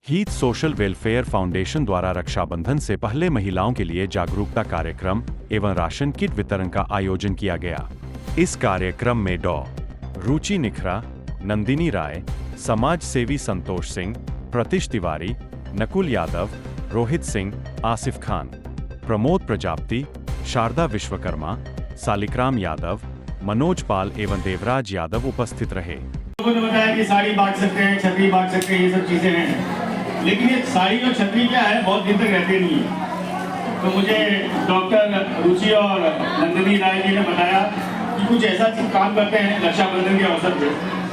Heath social welfare foundation द्वारा रक्षाबंधन से पहले महिलाओं के लिए जागरूकता कार्यक्रम एवं राशन किट वितरण का आयोजन किया गया। इस कार्यक्रम में डॉ. रुचि निखरा, नंदिनी राय, समाज सेवी संतोष सिंह, प्रतिश तिवारी, नकुल यादव, रोहित सिंह, आसिफ खान, प्रमोद प्रजापति, शारदा विश्वकर्मा, सालिग्राम यादव, मनोज पाल एवं देवराज यादव उपस्थित रहे। लोगों ने बताया कि साड़ी बांट सकते हैं, छतरी बांट सकते हैं, ये सब चीजें हैं, लेकिन ये साड़ी और छतरी क्या है, बहुत दिन तक रहते नहीं है। तो मुझे डॉक्टर रुचि और नंदिनी राय जी ने बताया कि कुछ ऐसा काम करते हैं रक्षाबंधन के अवसर पे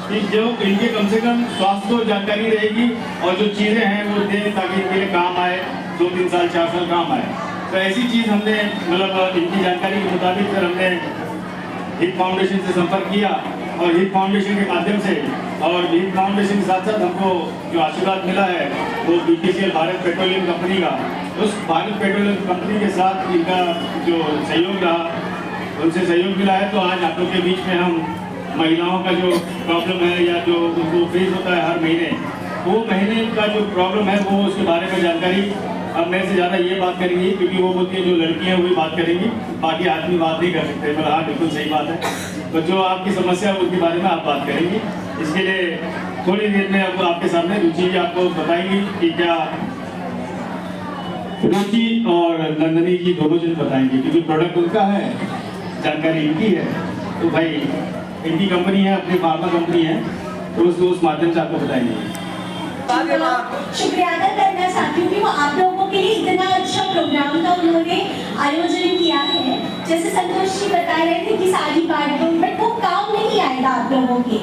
कि जो इनके कम से कम स्वास्थ्य को जानकारी रहेगी और जो चीज़ें हैं वो दें ताकि इनके लिए काम आए, 2-3 साल 4 साल काम आए। तो ऐसी चीज़ हमने मतलब इनकी जानकारी के मुताबिक फिर हमने हीथ फाउंडेशन से संपर्क किया और हीथ फाउंडेशन के माध्यम से और हीथ फाउंडेशन के साथ साथ हमको जो आशीर्वाद मिला है वो BPCL भारत पेट्रोलियम कंपनी का, उस भारत पेट्रोलियम कंपनी के साथ इनका जो सहयोग रहा उनसे सहयोग मिला है। तो आज आप लोग के बीच में हम महिलाओं का जो प्रॉब्लम है या जो उनको फेस होता है हर महीने, वो महीने का जो प्रॉब्लम है वो उसके बारे में जानकारी अब मेरे से ज़्यादा ये बात करेंगी क्योंकि वो बोलती है जो लड़कियाँ वही बात करेंगी, बाकी आदमी बात नहीं कर सकते। पर हाँ, बिल्कुल सही बात है। तो जो आपकी समस्या है उसके बारे में आप बात करेंगी। इसके लिए थोड़ी देर में अब आपके सामने रुचि जी आपको बताएंगी कि क्या रुचि और नंदनी जी दोनों जन बताएंगे क्योंकि प्रोडक्ट उनका है, जानकारी इनकी है। तो भाई इनकी कंपनी है, अपनी फार्मा कंपनी है, तो उस माध्यम से आपको बताएंगे। शुक्रिया अदा करना चाहती हूँ कि वो आप लोगों के लिए इतना अच्छा प्रोग्राम का उन्होंने आयोजन किया है। जैसे संतोष जी बता रहे थे कि साड़ी बांट दो, बट वो काम नहीं आएगा आप लोगों के।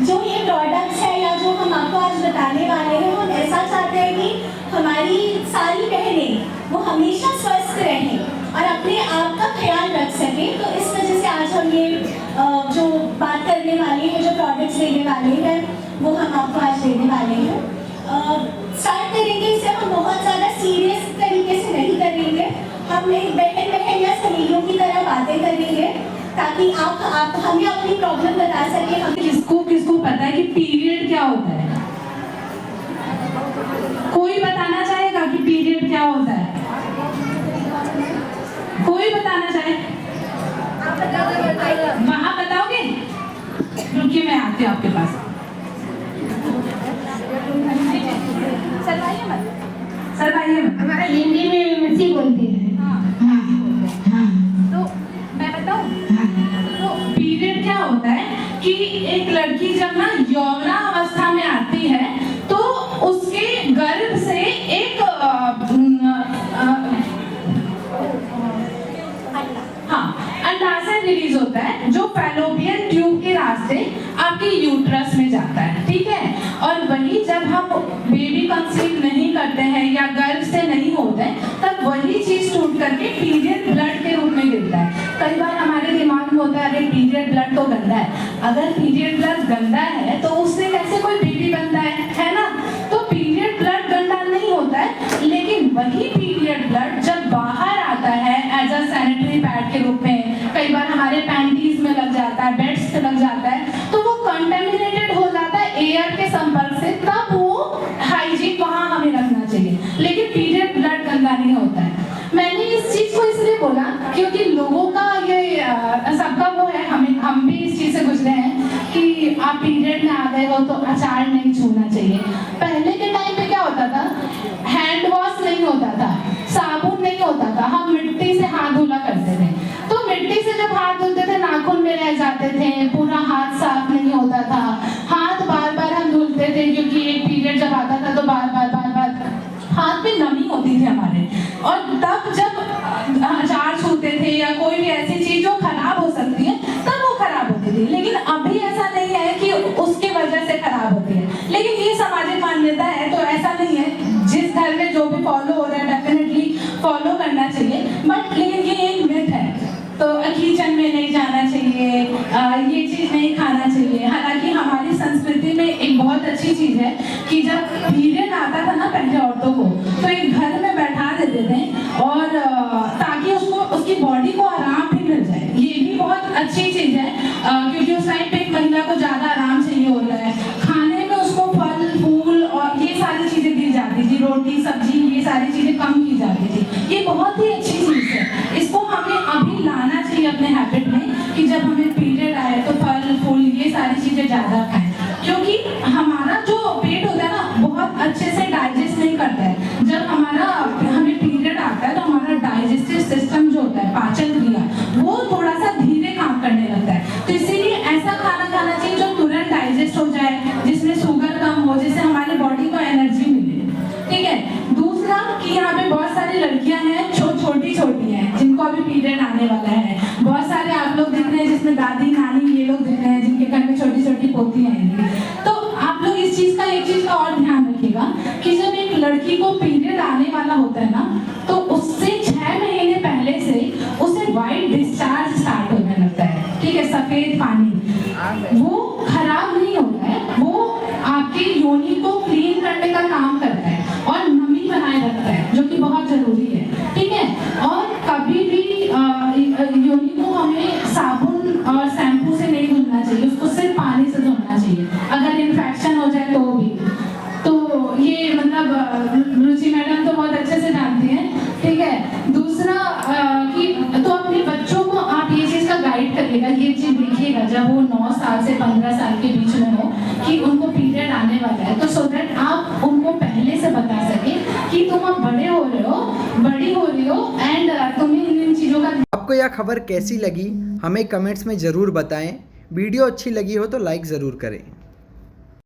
जो ये प्रोडक्ट्स है या जो हम आपको आज बताने वाले हैं, हम ऐसा चाहते हैं कि हमारी सारी बहनें वो हमेशा स्वस्थ रहें और अपने आप का ख्याल रख सकें। तो इस वजह से आज हम ये जो बात करने वाले हैं, जो प्रोडक्ट्स देने वाले हैं, वो हम आपको आज देने वाले हैं। स्टार्ट करेंगे इसे हम बहुत ज़्यादा सीरियस तरीके से नहीं करेंगे, हम एक बहन या सहेलियों की तरह बातें करेंगे ताकि आप हमें अपनी प्रॉब्लम बता सकें। हम किसको पता है कि पीरियड क्या होता है? कोई बताना चाहेगा कि पीरियड क्या होता है? कोई बताना चाहे? वहाँ बताओगे? रुकिए मैं आती हूँ आपके पास। सरवाइए मत। हमारा हिंदी में मसी बोलती है। तो मैं बताऊँ? तो पीरियड क्या होता है कि एक लड़की जब ना यौवनावस्था में आती है तो उसके गर्भ से एक अंडाशय रिलीज होता है जो फैलोपियन ट्यूब के रास्ते आपके यूट्रस में जाता है, ठीक है। और वही जब हम बेबी कंसीव नहीं करते हैं या गर्भ से नहीं होते हैं, तब वही चीज टूट करके पीरियड ब्लड के रूप में गिरता है। कई बार हमारे दिमाग में होता है अरे पीरियड ब्लड तो गंदा है। अगर पीरियड ब्लड गंदा है तो उससे कैसे कोई बेबी बनता है ना? तो पीरियड ब्लड गंदा नहीं होता है, लेकिन वही पीरियड ब्लड जब बाहर आता है एज अ सैनिटरी पैड के रूप में, कई बार हमारे पैंटीज में लग जाता है, बेड्स पे लग जाता है, तो वो कंटेमिनेटेड हो जाता है एयर के संपर्क से, तब वो हाइजीन वहाँ हमें रखना चाहिए। लेकिन पीरियड ब्लड गंदा नहीं होता है। मैंने इस चीज को इसलिए बोला क्योंकि लोगों का ये सबका वो है, हम भी इस चीज से गुजरे हैं कि आप पीरियड में आ गए हो तो अचार नहीं छूना चाहिए। पहले के टाइम पे क्या होता था, हैंड वॉश नहीं होता था, साबुन नहीं होता था, हम मिट्टी से हाथ धुला करते थे। तो मिट्टी से जब हाथ धुलते थे नाखून में रह जाते थे, पूरा हाथ साफ नहीं होता था, हाथ बार बार हम धुलते थे क्योंकि एक पीरियड जब आता था तो बार बार हाथ में नमी होती थी हमारे। और तब जब अचार छूते थे या कोई भी ऐसी चीज जो खराब हो सकती है तब वो खराब होती थी। लेकिन अभी ऐसा नहीं है कि उसकी वजह से खराब होती है, लेकिन ये सामाजिक मान्यता है तो ऐसा नहीं है। जिस घर में जो भी फॉलो हो रहा है डेफिनेटली फॉलो करना चाहिए, बट लेकिन ये एक मिथ है। तो किचन में नहीं जाना चाहिए, ये चीज नहीं खाना चाहिए। हालांकि हमारी संस्कृति में एक बहुत अच्छी चीज है कि जब पीरियड आता था ना पहले औरतों को, तो एक घर में बैठा देते थे और ताकि उसको उसकी बॉडी को आराम भी मिल जाए। ये भी बहुत अच्छी चीज है क्योंकि उस टाइम जाती थी, रोटी सब्जी ये सारी चीज़ें कम की जाती थी। ये बहुत ही अच्छी चीज़ है, इसको हमें अभी लाना चाहिए अपने हैबिट में कि जब हमें पीरियड आए तो फल फूल ये सारी चीज़ें ज़्यादा खाएं, क्योंकि हमारा जो पेट होता है ना बहुत अच्छे से डाइजेस्ट नहीं करता है। जब हमें पीरियड आता है तो हमारा डाइजेस्टिव सिस्टम जो होता है, पाचन क्रिया, वो थोड़ा सा धीरे काम करने लगता है। तो इसीलिए ऐसा खाना खाना चाहिए जो तुरंत डाइजेस्ट हो जाए, जिसमें शुगर कम हो, जिससे हमारे बॉडी को एनर्जी मिले, ठीक है। दूसरा कि यहाँ पे बहुत सारी लड़कियां हैं छोटी छोटी हैं जिनको अभी पीरियड आने वाला है। बहुत सारे आप लोग दिख रहे हैं जिसमें दादी नानी ये लोग दिख रहे हैं जिनके घर में छोटी छोटी पोतियां हैं। तो आप लोग इस चीज का एक चीज का और ध्यान रखिएगा कि जब एक लड़की को पीरियड आने वाला होता है ना, तो उससे 6 महीने पहले से उसे वाइट डिस्चार्ज स्टार्ट होने लगता है, ठीक है। सफेद पानी वो खराब नहीं होता है, वो आपकी योनि को क्लीन करने का काम करता है और नमी बनाए रखता है, जो कि बहुत जरूरी है, ठीक है। और कभी भी योनि को हमें साबुन और शैम्पू से नहीं धुलना चाहिए, उसको सिर्फ पानी से धुलना चाहिए, अगर इन्फेक्शन हो जाए तो भी। तो ये मतलब रुचि मैडम तो बहुत अच्छे से जानती हैं, ठीक है। दूसरा कि तो अपने बच्चों को आप ये चीज़ का गाइड करिएगा, ये चीज़ देखिएगा जब वो 9 साल से 15 साल के बीच में हो कि उनको पीरियड आने वाला है, तो सो दैट आप उनको पहले से बता सके कि तुम अब बड़े हो रहे हो, बड़ी हो रही हो, एंड तुम्हें इन चीज़ों का। आपको यह खबर कैसी लगी हमें कमेंट्स में ज़रूर बताएं। वीडियो अच्छी लगी हो तो लाइक ज़रूर करें।